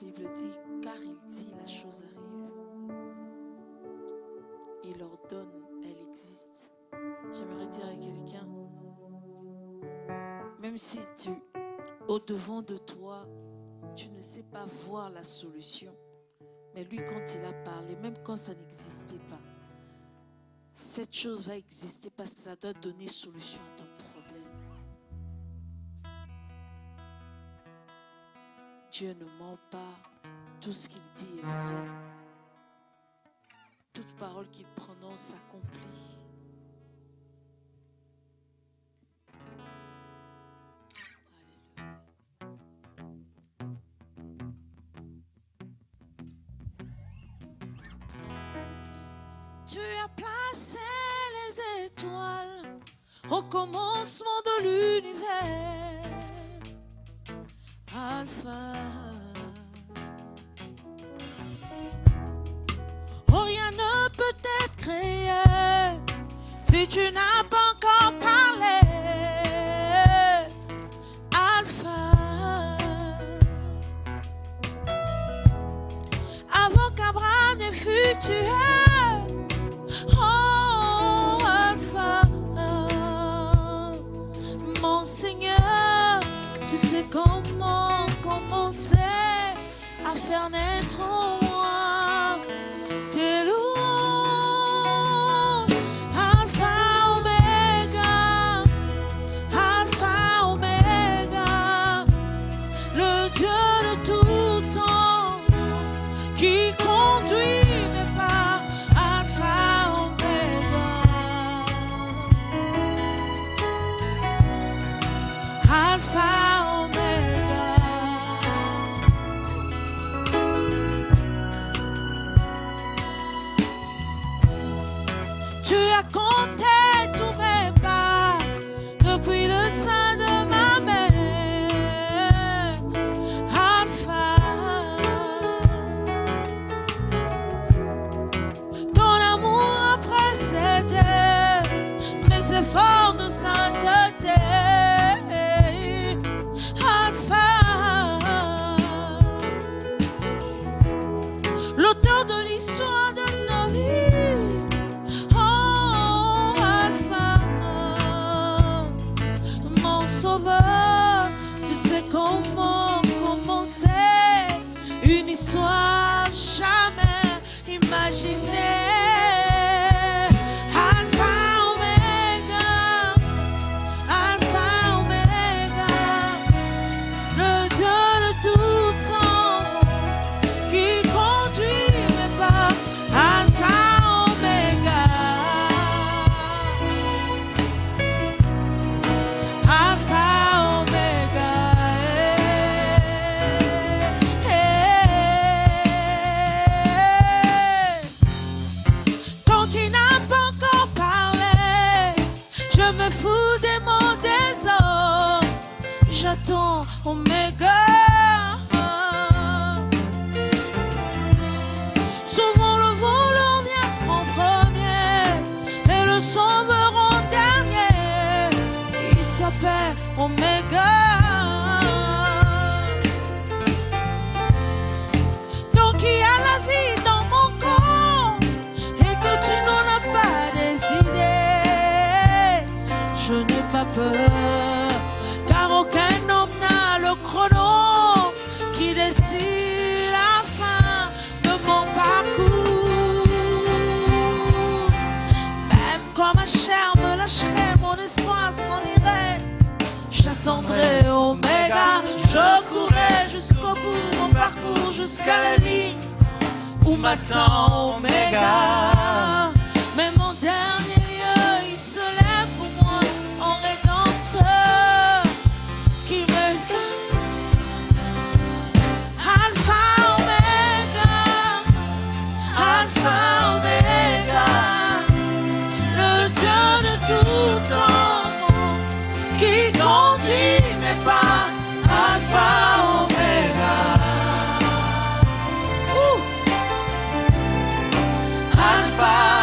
Bible dit, car il dit, la chose arrive. Il ordonne, elle existe. J'aimerais dire à quelqu'un, même si au-devant de toi, tu ne sais pas voir la solution, mais lui, quand il a parlé, même quand ça n'existait pas, cette chose va exister parce que ça doit donner solution à ton problème. Dieu ne ment pas. Tout ce qu'il dit est vrai. Toute parole qu'il prononce s'accomplit. Tu as placé les étoiles au commencement de l'univers. Alpha. Oh, rien ne peut être créé si tu n'as pas encore parlé. Alpha. Avant qu'Abraham ne fût tué. Oh, Alpha. Mon Seigneur, tu sais comment commencer à faire naître en moi tes louanges. Alpha, Oméga, Alpha, Oméga, le Dieu de tout temps qui conduit mes pas. Alpha, Oméga, Alpha. Tu as compté tous mes pas depuis le sein de ma mère. Alpha. Ton amour a précédé mes efforts de sainteté. Alpha. L'auteur de l'histoire de nos vies. Tu sais comment commencer une histoire jamais imaginée. Alpha, Oméga, Alpha, Oméga, le Dieu de tout temps qui conduit mes pas. Alpha, Oméga, Alpha. Fou des mots des hommes, j'attends Oméga. Souvent le voleur vient en premier et le sauveur en dernier. Il s'appelle Oméga. Donc il y a la vie dans mon corps et que tu n'en as pas décidé. Je n'ai pas peur, car aucun homme n'a le chrono qui décide la fin de mon parcours. Même quand ma chair me lâcherait, mon espoir s'en irait. J'attendrai Oméga, je courrai jusqu'au bout, mon parcours jusqu'à la ligne où m'attend Oméga. Mais mon dernier lieu, il se lève pour moi en rédempteur qui me donne Alpha, Oméga, Alpha, Oméga, le Dieu de tout temps qui conduit mes pas. Alpha, Oméga, Alpha.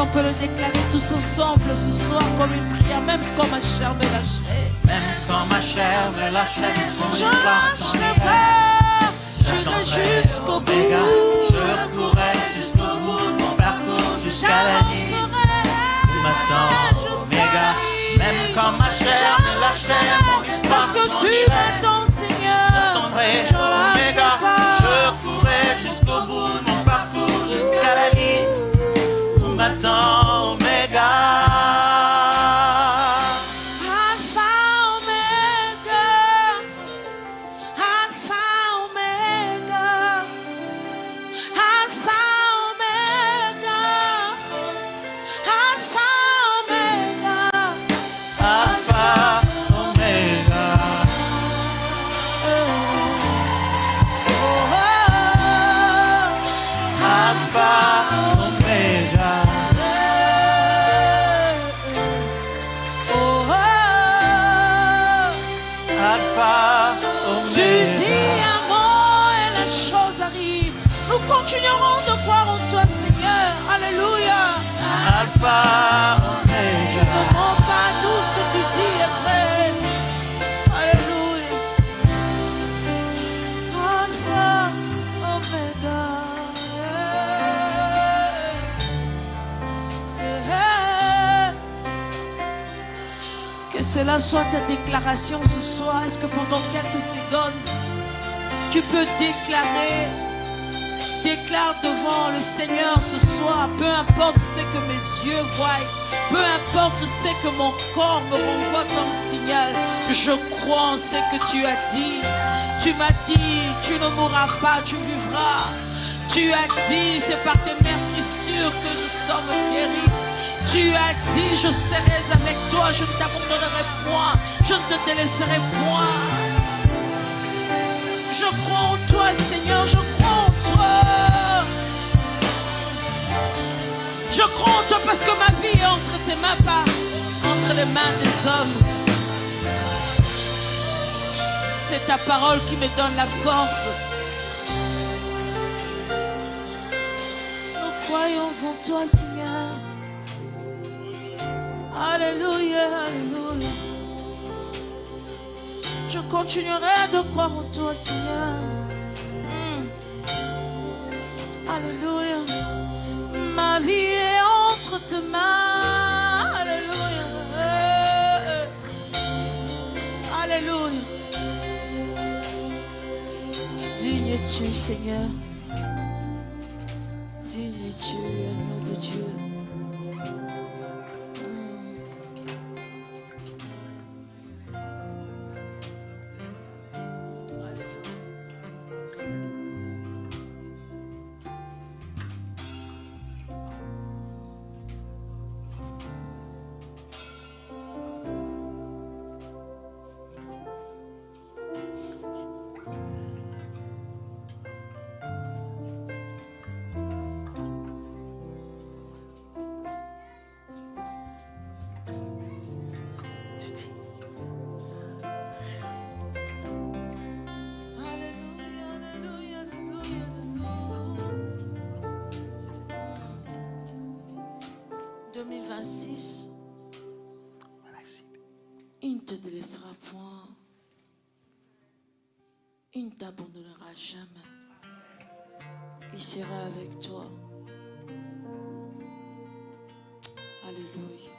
on peut le déclarer tous ensemble ce soir comme une prière, même quand ma chair me lâcherait. Même quand ma chair me lâcherait, je lâcherai pas, j'irai jusqu'au bout. Je courrai jusqu'au bout de mon parcours, jusqu'à la ligne qui m'attend, Oméga. Même quand ma chair me lâcherait, mon espoir parce que tu m'attends, Seigneur. J'attendrai, Oméga. Je courrai jusqu'au bout de mon parcours, jusqu'à la ligne où m'attend, Oméga. Continuerons de croire en toi, Seigneur. Alléluia. Alpha, Oméga. Je ne mens pas, tout ce que tu dis est vrai. Alléluia. Alpha, Oméga. Que cela soit ta déclaration ce soir. Est-ce que pendant quelques secondes, tu peux déclarer? Déclare devant le Seigneur ce soir, peu importe ce que mes yeux voient, peu importe ce que mon corps me renvoie comme signal, je crois en ce que tu as dit. Tu m'as dit, tu ne mourras pas, tu vivras. Tu as dit, c'est par tes meurtrissures que nous sommes guéris. Tu as dit, je serai avec toi, je ne t'abandonnerai point, je ne te délaisserai point. Je crois en toi, Seigneur, je crois en toi. Je crois en toi parce que ma vie est entre tes mains, pas entre les mains des hommes. C'est ta parole qui me donne la force. Nous croyons en toi, Seigneur. Alléluia, alléluia. Je continuerai de croire en toi, Seigneur. Alléluia. Ma vie est entre tes mains. Alléluia. Alléluia. Digne es-tu, Seigneur. Digne es-tu, agneau de Dieu. Il ne te délaissera point. Il ne t'abandonnera jamais. Il sera avec toi. Alléluia.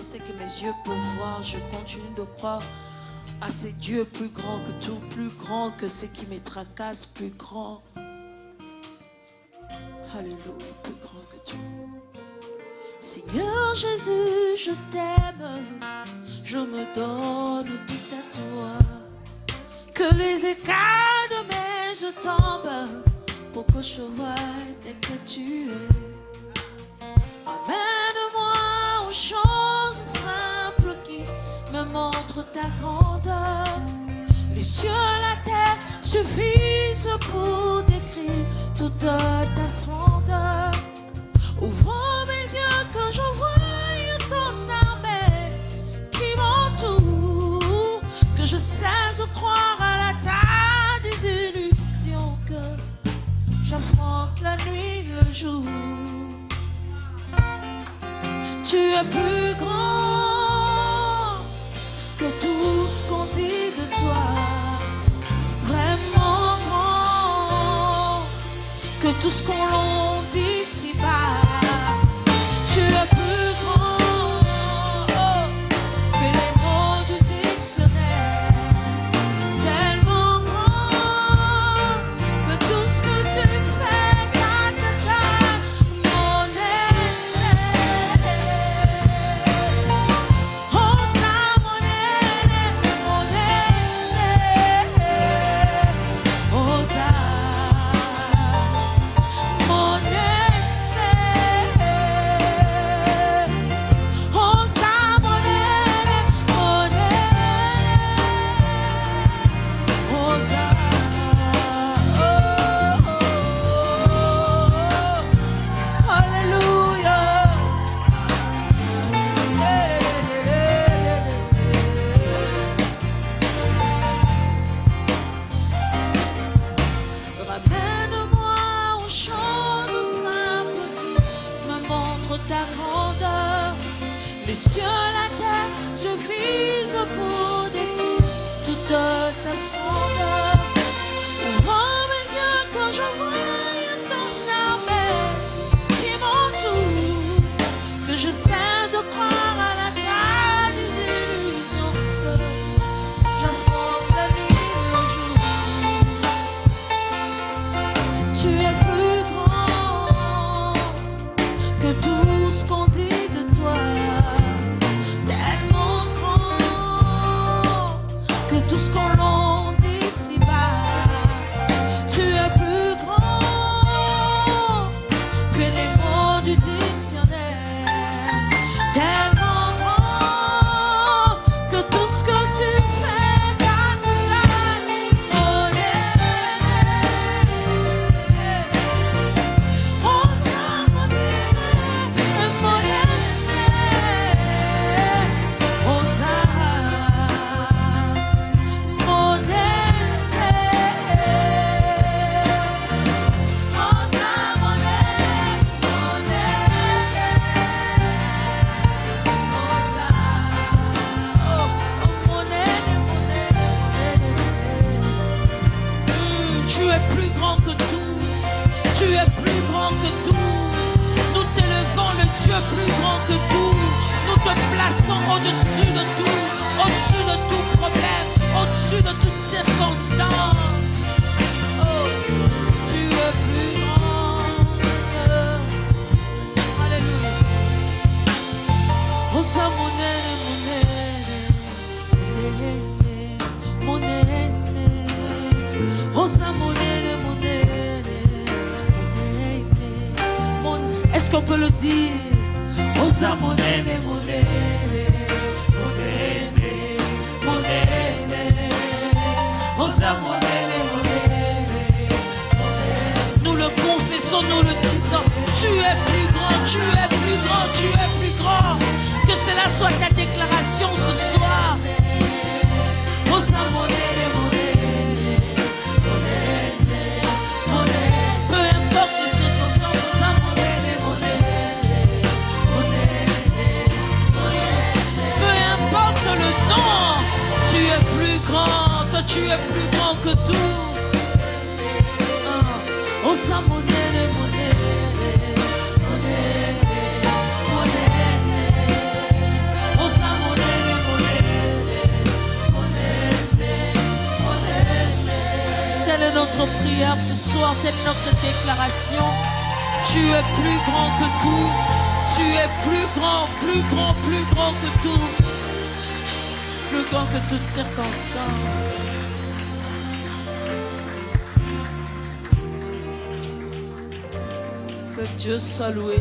Ce que mes yeux peuvent voir, je continue de croire à ces dieux plus grands que tout, plus grands que ce qui me tracasse, plus grand. Alléluia, plus grand que tout. Seigneur Jésus, je t'aime, je me donne tout à toi. Que les écailles de mes yeux tombent pour que je voie dès que tu es. Amène-moi aux choses simples qui me montrent ta grandeur. Les cieux, la terre suffisent pour décrire toute ta splendeur. Ouvre mes yeux que je vois es plus grand que tout ce qu'on dit de toi. Vraiment grand que tout ce qu'on l'on dit ici-bas. Tu es plus grand que les mots du dictionnaire. Tellement grand que tout ce que tu fais dans ta taille, mon aîné. Oh ça, mon aîné, mon aîné. Oh ça, mon aîné. Oh ça, mon aîné, mon aîné. Oh ça, oh, alléluia. Ramène-moi aux choses simples, me montre ta grandeur. Les cieux, la terre, je vise pour décrire toute ta splendeur. Ouvre mes yeux quand je vois ton armée qui m'entoure, que je sais de croire à la taille des illusions, que j'affronte la nuit et le jour. Tu es plus grand que tout ce qu'on dit de toi. Tellement grand que tout ce qu'on l'on dit ici-bas. Tu es plus grand que les mots du dictionnaire. Tellement grand que tout ce que tu fais dans ta vie, mon aîné. Oh ça, mon aîné, mon aîné. Oh ça, mon aîné. Oh ça, mon aîné, mon aîné. Oh ça, oh mon aîné, mon aîné. Tu es plus grand que tout. Tu es plus grand que tout. Nous t'élevons, le Dieu plus grand que tout. Nous te plaçons au-dessus de tout, au-dessus de tout problème, au-dessus de toute circonstance. Oh, tu es plus grand, Seigneur. Alléluia. Oh ça, mon aîné, mon aîné, oh ça, mon aîné, mon aîné, mon aîné. Est-ce qu'on peut le dire? Oh ça, mon aîné, mon aîné, mon aîné, mon aîné. Oh ça, mon aîné, mon aîné, mon aîné. Nous le confessons, nous le disons. Tu es plus grand, tu es plus grand, tu es plus grand. Que cela soit ta déclaration ce soir. Oh ça, mon aîné, mon aîné, mon aîné, mon aîné. Peu importe les circonstances, oh ça, mon aîné, mon aîné, mon aîné, mon aîné. Peu importe le nom, tu es plus grand, toi tu es plus grand que tout. Oh ça, mon aîné, mon aîné, mon aîné, mon aîné. Oh ça, mon aîné, mon aîné, mon aîné, mon aîné. Telle est notre prière ce soir, telle est notre déclaration. Tu es plus grand que tout. Tu es plus grand, plus grand, plus grand que tout. Plus grand que toute circonstance. Que Dieu soit loué.